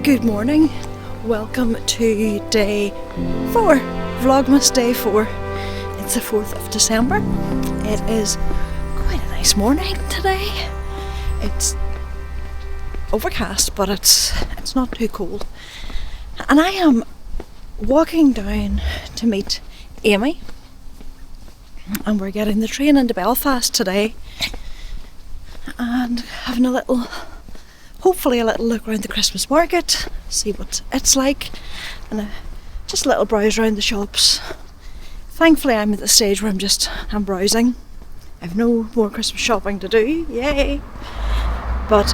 Good morning, welcome to day 4, Vlogmas day 4. It's the 4th of December. It is quite a nice morning today. It's overcast, but it's not too cold. And I am walking down to meet Amy, and we're getting the train into Belfast today and having hopefully a little look around the Christmas market, see what it's like, and just a little browse around the shops. Thankfully I'm at the stage where I'm browsing. I've no more Christmas shopping to do, yay! But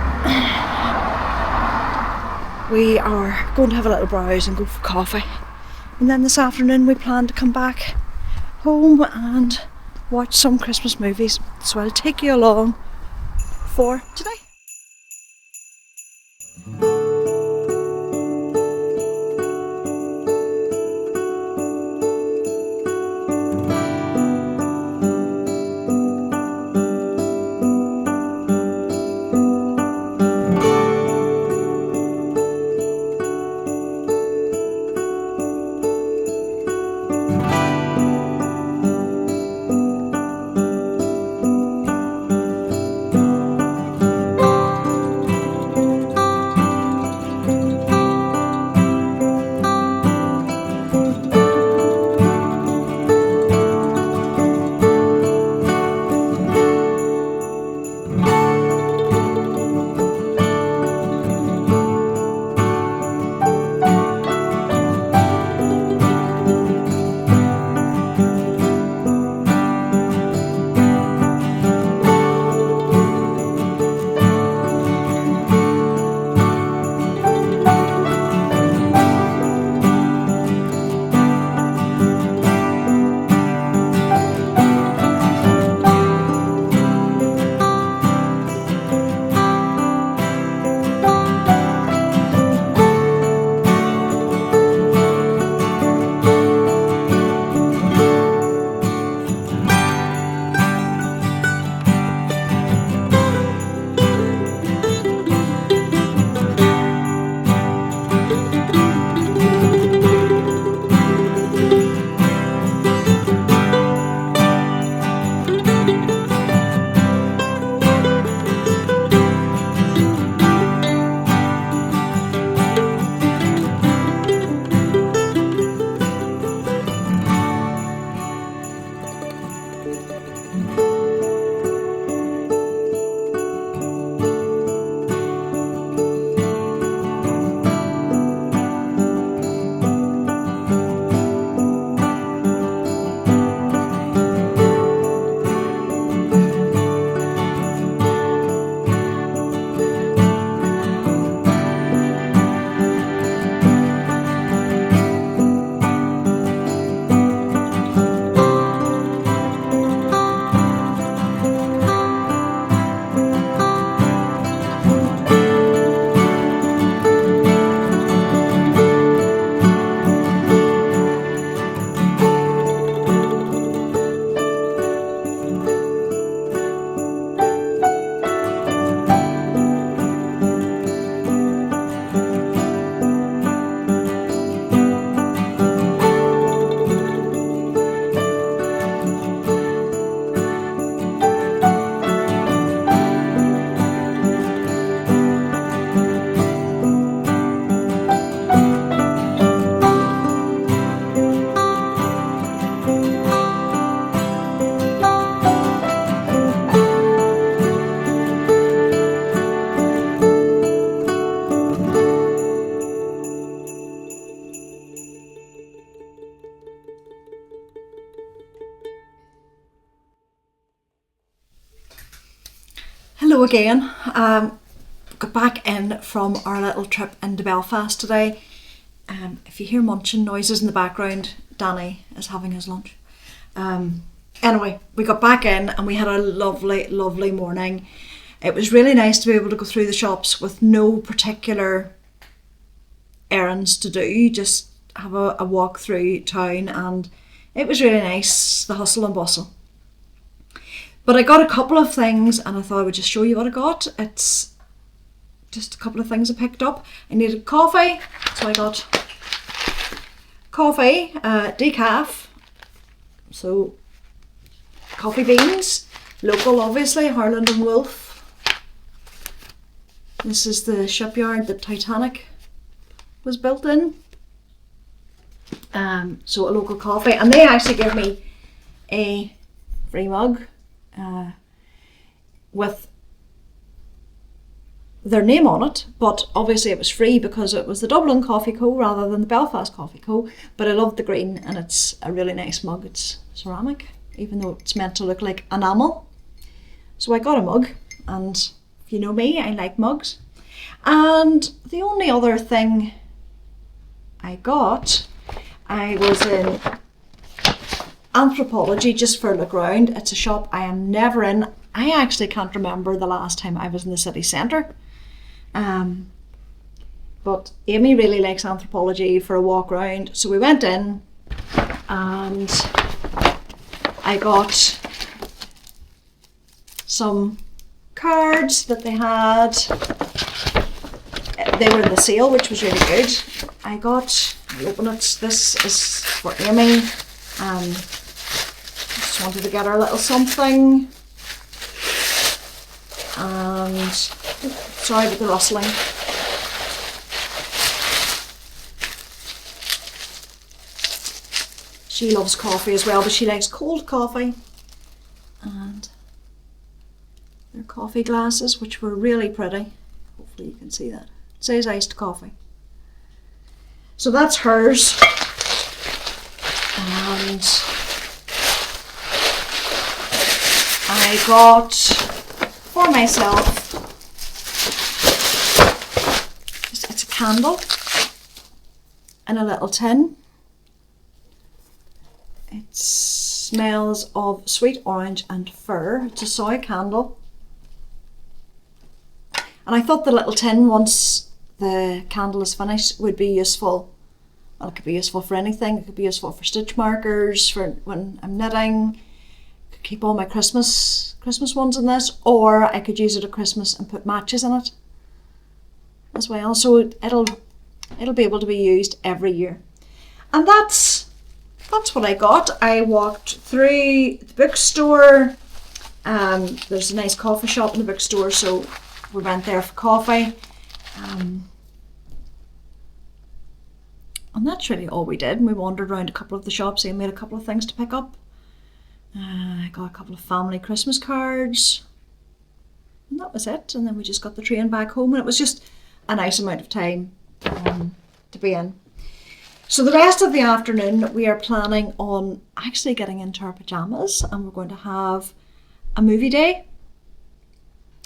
we are going to have a little browse and go for coffee. And then this afternoon we plan to come back home and watch some Christmas movies. So I'll take you along for today. Hello again. Got back in from our little trip into Belfast today. If you hear munching noises in the background, Danny is having his lunch. Anyway, we got back in and we had a lovely morning. It was really nice to be able to go through the shops with no particular errands to do, just have a walk through town, and it was really nice, the hustle and bustle. But I got a couple of things and I thought I would just show you what I got. It's just a couple of things I picked up. I needed coffee, so I got coffee, decaf, so coffee beans, local obviously, Harland and Wolff. This is the shipyard that Titanic was built in. So a local coffee, and they actually gave me a free mug with their name on it, but obviously it was free because it was the Dublin Coffee Co rather than the Belfast Coffee Co. But I love the green, and it's a really nice mug. It's ceramic, even though it's meant to look like enamel. So I got a mug, and if you know me, I like mugs. And the only other thing I got, I was in Anthropology just for a look round. It's a shop I am never in. I actually can't remember the last time I was in the city centre. But Amy really likes Anthropology for a walk round, so we went in and I got some cards that they had. They were in the sale, which was really good. I open it, this is for Amy. Just wanted to get her a little something. And sorry about the rustling. She loves coffee as well, but she likes cold coffee. And their coffee glasses, which were really pretty. Hopefully you can see that. It says iced coffee. So that's hers. And I got for myself, it's a candle in a little tin. It smells of sweet orange and fir. It's a soy candle. And I thought the little tin, once the candle is finished, would be useful. Well, it could be useful for anything. It could be useful for stitch markers, for when I'm knitting. I could keep all my Christmas ones in this, or I could use it at Christmas and put matches in it as well. So it'll be able to be used every year. And that's what I got. I walked through the bookstore. There's a nice coffee shop in the bookstore, so we went there for coffee. And that's really all we did. We wandered around a couple of the shops and made a couple of things to pick up. I got a couple of family Christmas cards. And that was it. And then we just got the train back home, and it was just a nice amount of time to be in. So the rest of the afternoon we are planning on actually getting into our pyjamas, and we're going to have a movie day.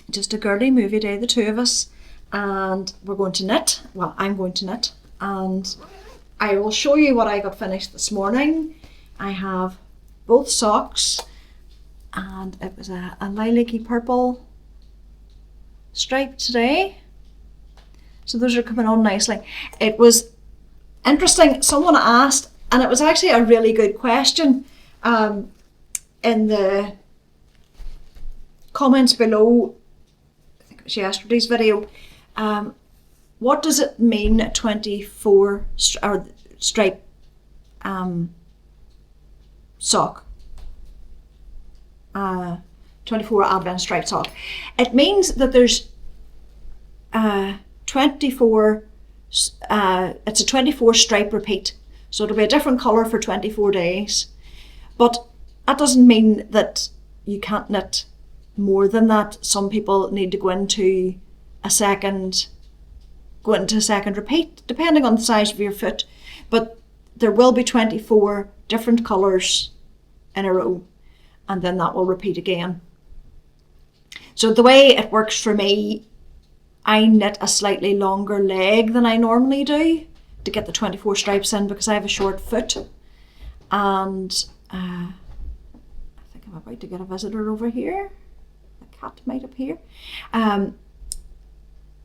Just a girly movie day, the two of us. And we're going to knit. Well, I'm going to knit. And I will show you what I got finished this morning. I have both socks, and it was a lilac-y purple stripe today. So those are coming on nicely. It was interesting, someone asked, and it was actually a really good question in the comments below, I think it was yesterday's video. What does it mean, 24 stripe sock? 24 advent stripe sock. It means that there's 24, it's a 24 stripe repeat. So it'll be a different colour for 24 days. But that doesn't mean that you can't knit more than that. Some people need to go into a second repeat, depending on the size of your foot. But there will be 24 different colours in a row, and then that will repeat again. So the way it works for me, I knit a slightly longer leg than I normally do to get the 24 stripes in, because I have a short foot. And I think I'm about to get a visitor over here. The cat might appear.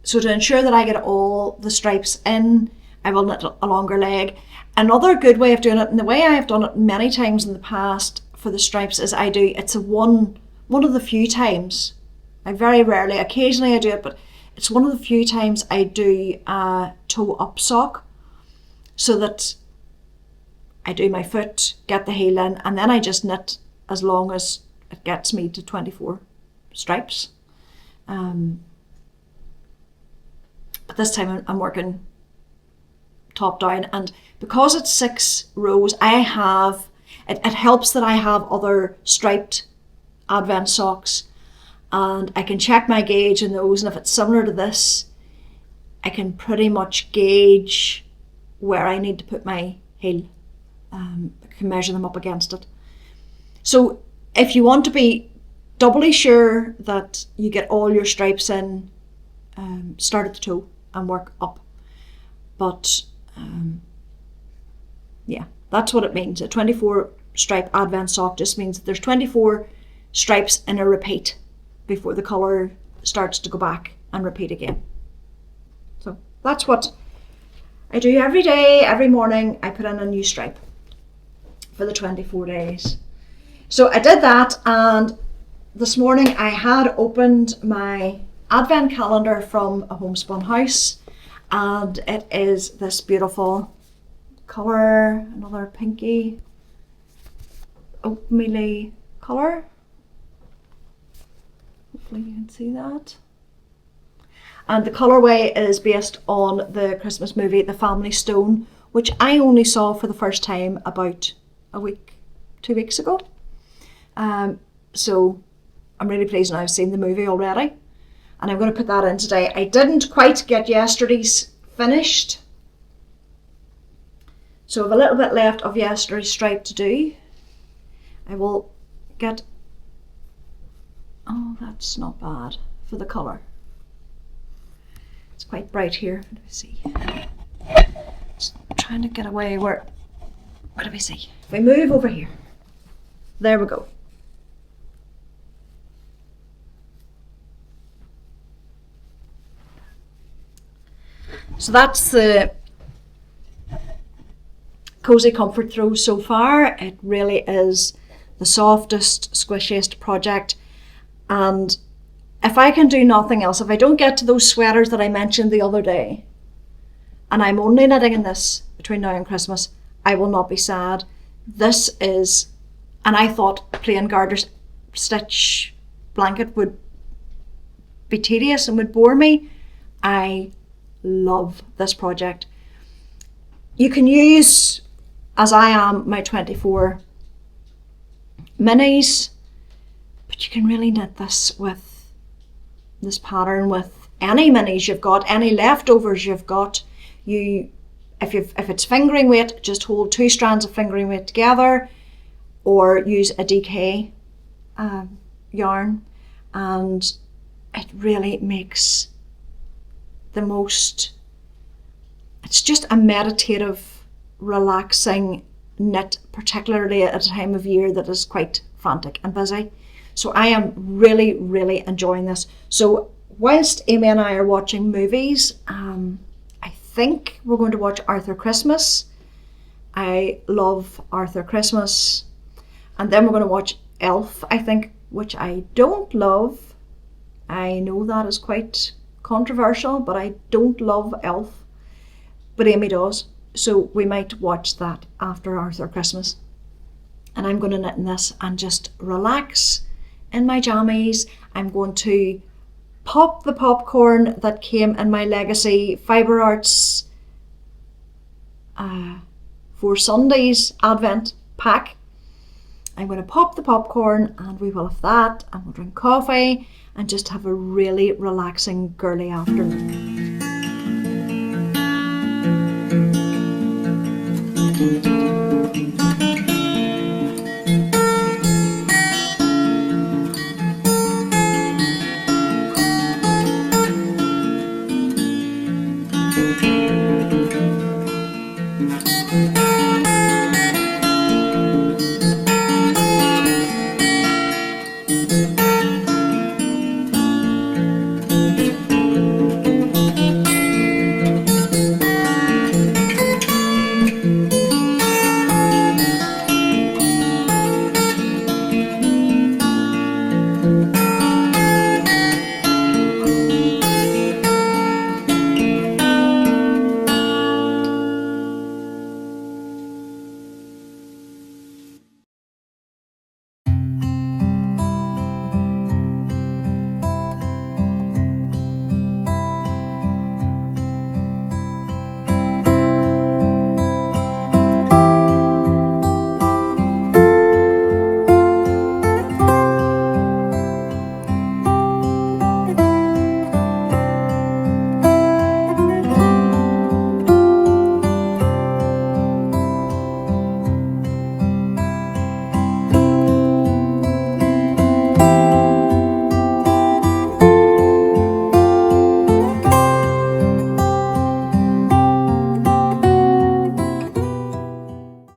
So to ensure that I get all the stripes in, I will knit a longer leg. Another good way of doing it, and the way I have done it many times in the past for the stripes, is it's a one of the few times. I very rarely, occasionally I do it, but It's one of the few times I do a toe up sock, so that I do my foot, get the heel in, and then I just knit as long as it gets me to 24 stripes. But this time I'm working top down, and because it's 6 rows, it helps that I have other striped advent socks, and I can check my gauge in those, and if it's similar to this, I can pretty much gauge where I need to put my heel. I can measure them up against it. So if you want to be doubly sure that you get all your stripes in, start at the toe and work up. But yeah, that's what it means. A 24 stripe advent sock just means that there's 24 stripes in a repeat before the colour starts to go back and repeat again. So that's what I do every day. Every morning I put in a new stripe for the 24 days. So I did that, and this morning I had opened my advent calendar from a Homespun house, and it is this beautiful colour, another pinky oatmeal colour. Hopefully you can see that. And the colourway is based on the Christmas movie The Family Stone, which I only saw for the first time about 2 weeks ago. So I'm really pleased now I've seen the movie already, and I'm going to put that in today. I didn't quite get yesterday's finished, so I have a little bit left of yesterday's stripe to do. I will get, oh, that's not bad for the colour. It's quite bright here. Let me see. Just trying to get away where do we see? If we move over here, there we go. So that's the Cozy Comfort Throw so far. It really is the softest, squishiest project, and if I can do nothing else, if I don't get to those sweaters that I mentioned the other day, and I'm only knitting in this between now and Christmas, I will not be sad. This is, and I thought plain garter stitch blanket would be tedious and would bore me. I love this project. You can use, as I am, my 24 minis, but you can really knit this with this pattern with any minis you've got, any leftovers you've got. If it's fingering weight, just hold 2 strands of fingering weight together, or use a DK yarn, and it really makes the most, it's just a meditative, relaxing knit, particularly at a time of year that is quite frantic and busy. So I am really, really enjoying this. So whilst Amy and I are watching movies, I think we're going to watch Arthur Christmas. I love Arthur Christmas. And then we're going to watch Elf, I think, which I don't love. I know that is quite controversial, but I don't love Elf. But Amy does. So we might watch that after Arthur Christmas. And I'm going to knit in this and just relax in my jammies. I'm going to pop the popcorn that came in my Legacy Fibre Arts for Sundays Advent pack. I'm going to pop the popcorn, and we will have that, and we'll drink coffee and just have a really relaxing girly afternoon.